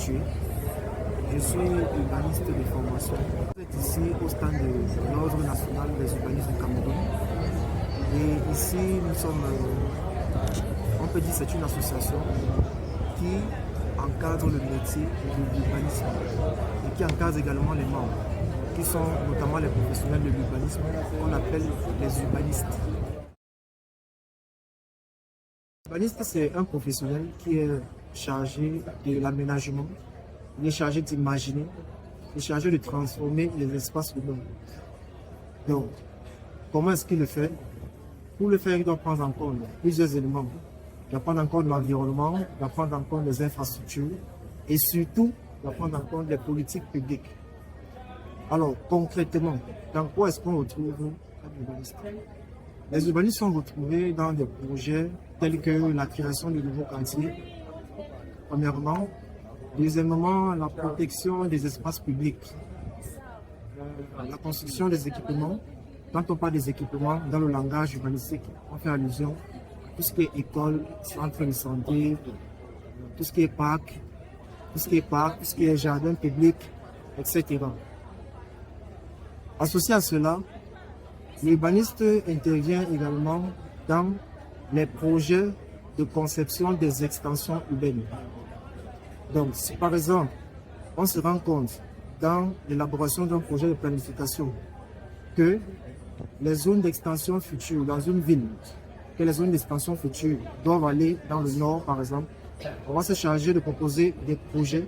situé. Je suis urbaniste de formation. Je suis ici au stand de l'Ordre national des urbanistes du Cameroun. Et ici, nous sommes, on peut dire que c'est une association qui encadre le métier de l'urbanisme et qui encadre également les membres, qui sont notamment les professionnels de l'urbanisme, qu'on appelle les urbanistes. L'urbaniste, c'est un professionnel qui est chargé de l'aménagement, il est chargé d'imaginer, il est chargé de transformer les espaces urbains. Donc, comment est-ce qu'il le fait? Pour le faire, il doit prendre en compte plusieurs éléments. Il doit prendre en compte l'environnement, il doit prendre en compte les infrastructures et surtout, il doit prendre en compte les politiques publiques. Alors, concrètement, dans quoi est-ce qu'on retrouve un urbaniste? Les urbanistes sont retrouvés dans des projets tels que la création de nouveaux quartiers, premièrement. Deuxièmement, la protection des espaces publics, la construction des équipements. Quand on parle des équipements, dans le langage urbanistique, on fait allusion à tout ce qui est école, centre de santé, tout ce qui est parc, tout ce qui est jardin public, etc. Associé à cela, l'urbaniste intervient également dans les projets de conception des extensions urbaines. Donc, si par exemple, on se rend compte dans l'élaboration d'un projet de planification que les zones d'extension futures dans une ville, que les zones d'extension futures doivent aller dans le nord, par exemple, on va se charger de proposer des projets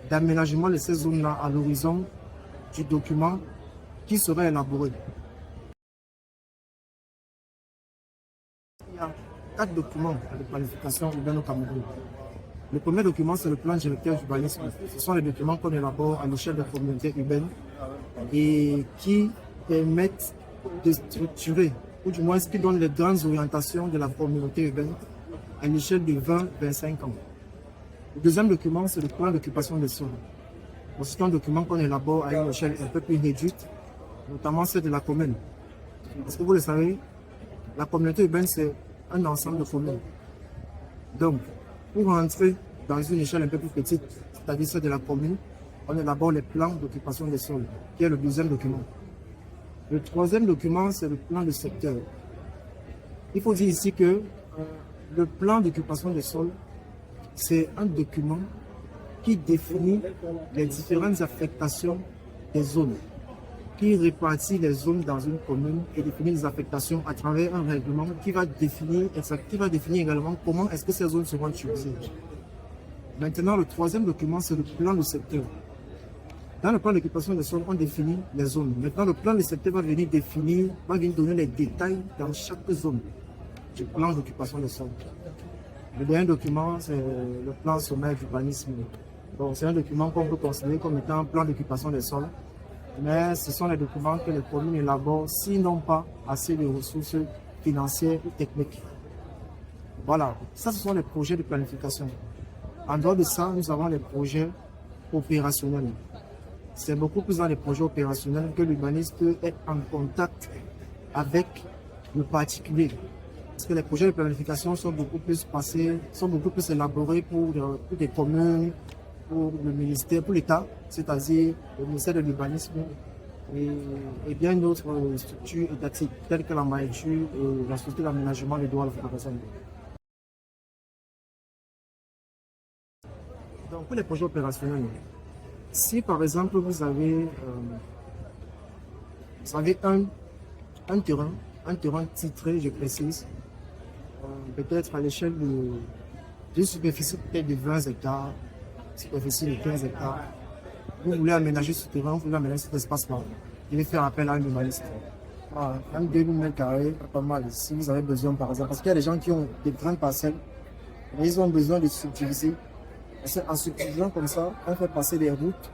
d'aménagement de ces zones-là à l'horizon du document qui sera élaboré. Il y a 4 documents de planification urbaine au Cameroun. Le premier document, c'est le plan directeur d'urbanisme. Ce sont les documents qu'on élabore à l'échelle des communautés urbaines et qui permettent de structurer, ou du moins ce qui donne les grandes orientations de la communauté urbaine à l'échelle de 20-25 ans. Le deuxième document, c'est le plan d'occupation des sols. C'est un document qu'on élabore à une échelle un peu plus réduite, notamment celle de la commune. Parce que vous le savez, la communauté urbaine, c'est un ensemble de communes. Donc, pour rentrer dans une échelle un peu plus petite, c'est-à-dire celle de la commune, on élabore les plans d'occupation des sols, qui est le deuxième document. Le troisième document, c'est le plan de secteur. Il faut dire ici que le plan d'occupation des sols, c'est un document qui définit les différentes affectations des zones, qui répartit les zones dans une commune et définit les affectations à travers un règlement qui va définir également comment est-ce que ces zones seront utilisées. Maintenant, le troisième document, c'est le plan de secteur. Dans le plan d'occupation des sols, on définit les zones. Maintenant, le plan de secteur va venir donner les détails dans chaque zone du plan d'occupation des sols. Le dernier document, c'est le plan sommaire d'urbanisme. Bon, c'est un document qu'on peut considérer comme étant un plan d'occupation des sols. Mais ce sont les documents que les communes élaborent s'ils n'ont pas assez de ressources financières ou techniques. Voilà, ça ce sont les projets de planification. En dehors de ça, nous avons les projets opérationnels. C'est beaucoup plus dans les projets opérationnels que l'urbaniste est en contact avec le particulier. Parce que les projets de planification sont beaucoup plus élaborés pour des communes, pour le ministère, pour l'État, c'est-à-dire le ministère de l'urbanisme et bien d'autres structures étatiques, telles que la MAETU et la société d'aménagement des droits de la personne. Donc pour les projets opérationnels, si par exemple vous avez un terrain titré, je précise, peut-être à l'échelle d'une superficie peut-être de 20 hectares, superficie de 15 hectares. Vous voulez aménager ce terrain, vous voulez aménager cet espace-là. Vous devez faire appel à un urbaniste. Un 2000 m², pas mal. Si vous avez besoin, par exemple, parce qu'il y a des gens qui ont des grandes parcelles, mais ils ont besoin de subdiviser. En subdivisant comme ça, on fait passer les routes,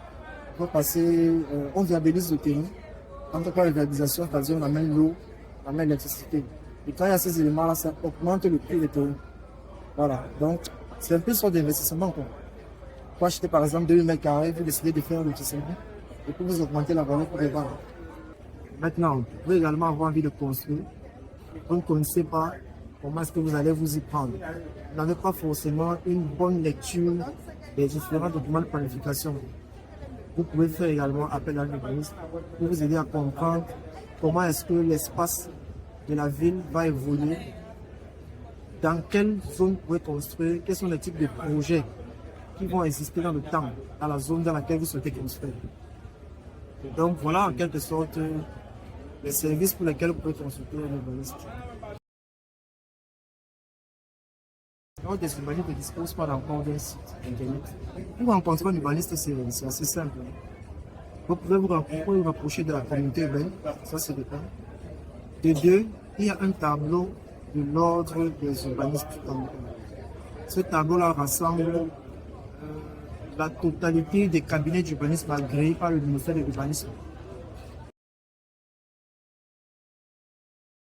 on viabilise le terrain. Quand on parle de viabilisation, c'est-à-dire on amène l'eau, on amène l'électricité. Et quand il y a ces éléments-là, ça augmente le prix des terrains. Voilà, donc c'est un peu sur d'investissement. Pour acheter par exemple 2000 m², vous décidez de faire un lotissement et puis vous augmentez la valeur pour les vendre. Maintenant, vous pouvez également avoir envie de construire. Vous ne connaissez pas comment est-ce que vous allez vous y prendre. Vous n'avez pas forcément une bonne lecture les différents documents de planification. Vous pouvez faire également appel à un urbaniste pour vous aider à comprendre comment est-ce que l'espace de la ville va évoluer, dans quelle zone vous pouvez construire, quels sont les types de projets qui vont exister dans le temps, dans la zone dans laquelle vous souhaitez construire. Donc voilà en quelque sorte les services pour lesquels vous pouvez consulter un urbaniste. Donc, des urbanistes ne disposent pas encore d'un site internet. Pour rencontrer un urbaniste, c'est assez simple. Vous pouvez vous rapprocher de la communauté urbaine, ça c'est le cas. De deux, il y a un tableau de l'ordre des urbanistes. Ce tableau-là rassemble la totalité des cabinets d'urbanisme agréés par le ministère de l'urbanisme.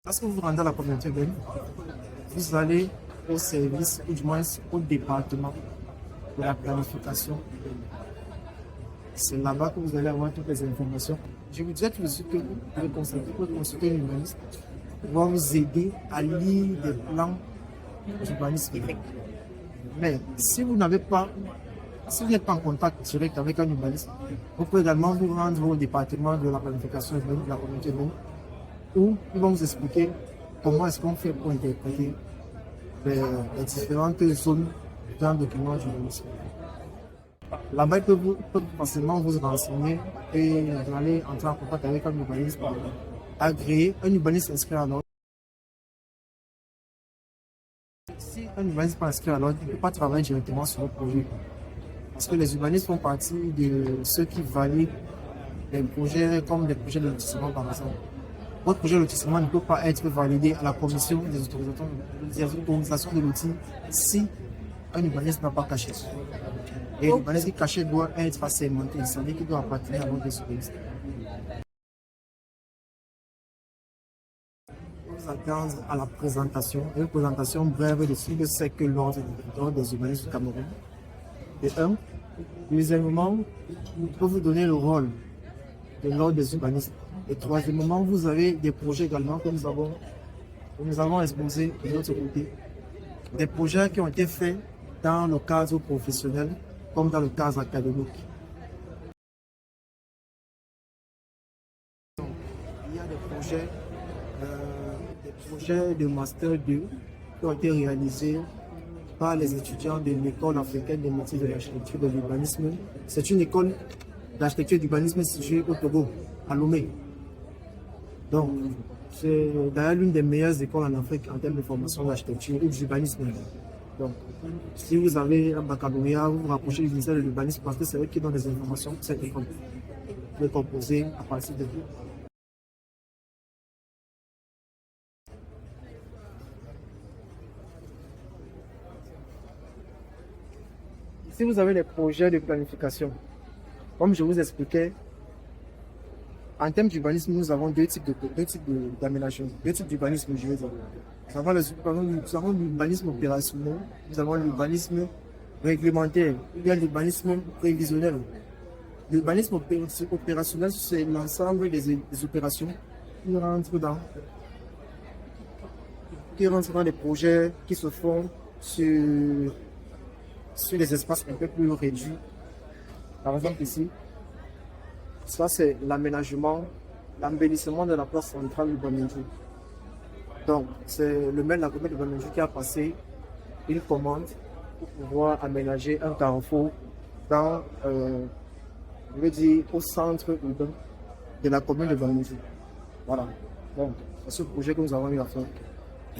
Lorsque vous vous rendez à la communauté urbaine, vous allez au service, ou du moins au département de la planification. C'est là-bas que vous allez avoir toutes les informations. Je vous disais tout de suite que vous pouvez consulter un urbaniste qui va vous aider à lire des plans d'urbanisme. Mais si vous n'êtes pas en contact direct avec un urbaniste, vous pouvez également vous rendre au département de la planification urbaine, de la communauté urbaine, où ils vont vous expliquer comment est-ce qu'on fait pour interpréter les différentes zones d'un document d'urbanisme. Là-bas, ils peuvent facilement vous renseigner et vous allez entrer en contact avec un urbaniste agréé, un urbaniste inscrit à l'ordre. Si un urbaniste n'est pas inscrit à l'ordre, il ne peut pas travailler directement sur le projet. Parce que les urbanistes font partie de ceux qui valident des projets comme des projets de lotissement par exemple. Votre projet de lotissement ne peut pas être validé à la commission des autorisations de l'outil si un urbaniste n'a pas caché. Et l'urbaniste caché doit être assermenté, c'est-à-dire qu'il doit appartenir à l'ordre des urbanistes. Nous attendons à la présentation, une présentation brève de ce que c'est que l'ordre des urbanistes du Cameroun. Et deuxièmement, on peut vous donner le rôle de l'ordre des urbanistes. Et troisièmement, vous avez des projets également que nous avons exposés de notre côté. Des projets qui ont été faits dans le cadre professionnel comme dans le cadre académique. Il y a des projets de Master 2 qui ont été réalisés par les étudiants de l'école africaine des métiers de l'architecture et de l'urbanisme. C'est une école d'architecture et d'urbanisme située au Togo, à Lomé. Donc, c'est d'ailleurs l'une des meilleures écoles en Afrique en termes de formation d'architecture ou d'urbanisme. Donc, si vous avez un baccalauréat, vous vous rapprochez du ministère de l'urbanisme parce que c'est eux qui donnent des informations pour cette école. Vous pouvez composer à partir de vous. Si vous avez des projets de planification, comme je vous expliquais, en termes d'urbanisme, nous avons deux types d'aménagement, deux types d'urbanisme, je veux dire. Nous avons l'urbanisme opérationnel, nous avons l'urbanisme réglementaire, il y a l'urbanisme prévisionnel. L'urbanisme opérationnel, c'est l'ensemble des opérations qui rentrent dans des projets qui se font sur des espaces un peu plus réduits. Par exemple ici, ça c'est l'aménagement, l'embellissement de la place centrale du Bamendjou. Donc c'est le maire de la commune de Bamendjou qui a passé une commande pour pouvoir aménager un carrefour dans, je veux dire, au centre urbain de la commune de Bamendjou. Voilà. Donc c'est ce projet que nous avons eu à faire.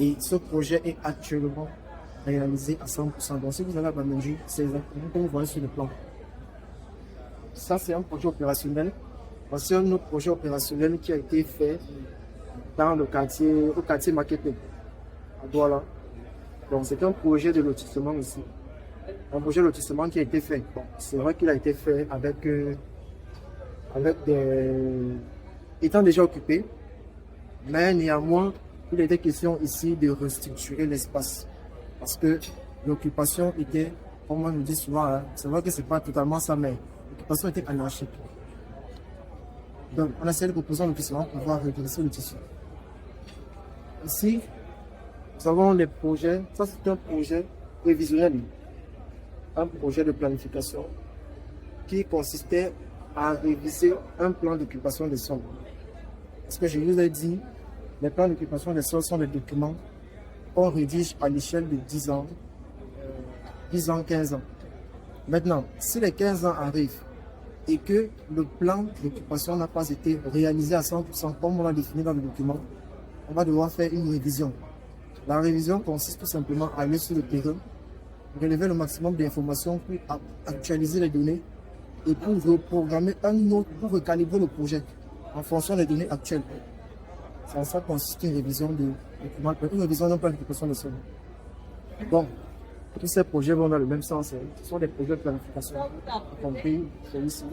Et ce projet est actuellement réalisé à 100%. Donc si vous allez à Bamendjou, c'est exactement comme vous voyez sur le plan. Ça, c'est un projet opérationnel. C'est un autre projet opérationnel qui a été fait dans au quartier Makepe, à Douala. Donc, c'est un projet de lotissement ici. Un projet de lotissement qui a été fait. Bon, c'est vrai qu'il a été fait avec étant déjà occupé, mais néanmoins, il était question ici de restructurer l'espace. Parce que l'occupation était, comme on nous dit souvent, hein, c'est vrai que c'est pas totalement ça, mais l'occupation était anarchique. Donc, on a essayé de proposer un lotissement pour pouvoir redresser le tissu. Ici, nous avons les projets, ça c'est un projet prévisionnel. un projet de planification qui consistait à réviser un plan d'occupation des sols. Parce que je vous ai dit, les plans d'occupation des sols sont des documents qu'on rédige à l'échelle de 10 ans, 15 ans. Maintenant, si les 15 ans arrivent et que le plan d'occupation n'a pas été réalisé à 100% comme on l'a défini dans le document, on va devoir faire une révision. La révision consiste tout simplement à aller sur le terrain, relever le maximum d'informations pour actualiser les données et pour reprogrammer un autre, pour recalibrer le projet en fonction des données actuelles. C'est en ça que consiste une révision de document, une révision d'un plan d'occupation de sol. Bon, tous ces projets vont dans le même sens. Ce sont des projets de planification, y compris celui-ci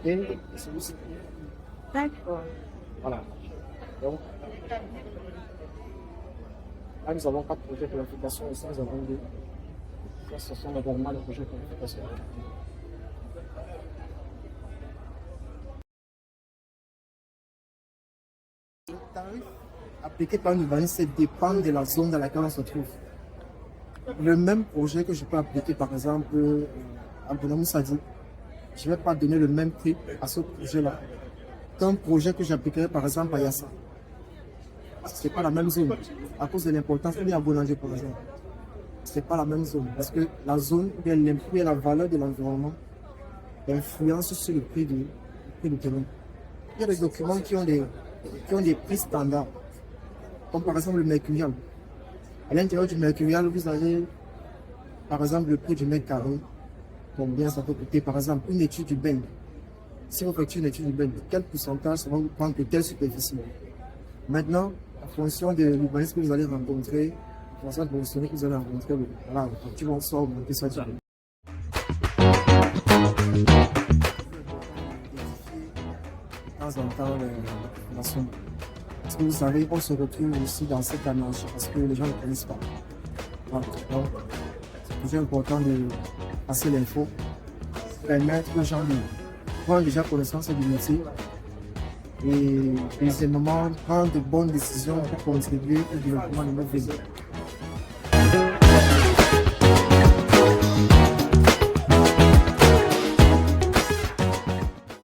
et celui-ci. D'accord. Voilà. Donc, là, nous avons 4 projets de planification et ça, nous avons 2. Ça, ce sont normalement les projets de planification. Le tarif appliqué par l'urbanisme dépend de la zone dans laquelle on se trouve. Le même projet que je peux appliquer, par exemple, à Bonamoussadi, je ne vais pas donner le même prix à ce projet-là qu'un projet que j'appliquerai, par exemple, à Yassa. Ce n'est pas la même zone, à cause de l'importance qu'il y a à Boulanger, par exemple. Ce n'est pas la même zone, parce que la zone, et la valeur de l'environnement influence sur le prix du terrain. Il y a des documents qui ont des prix standards, comme par exemple le mercurial. À l'intérieur du mercurial, vous avez, par exemple, le prix du mètre carré, combien ça peut coûter, par exemple, une étude du Ben. Si vous faites une étude du Ben, quel pourcentage ça va vous prendre de telle superficie? Maintenant, en fonction de l'urbanisme que vous allez rencontrer, en fonction de l'urbanisme que vous allez rencontrer, voilà, tu vas soit augmenter, soit diminuer. De temps en temps, la somme. Parce que vous savez, on se retrouve aussi dans cette anarchie parce que les gens ne connaissent pas. Donc, c'est toujours important de passer l'info, permettre aux gens de prendre déjà connaissance du métier et deuxièmement, prendre de bonnes décisions pour contribuer au développement de notre pays.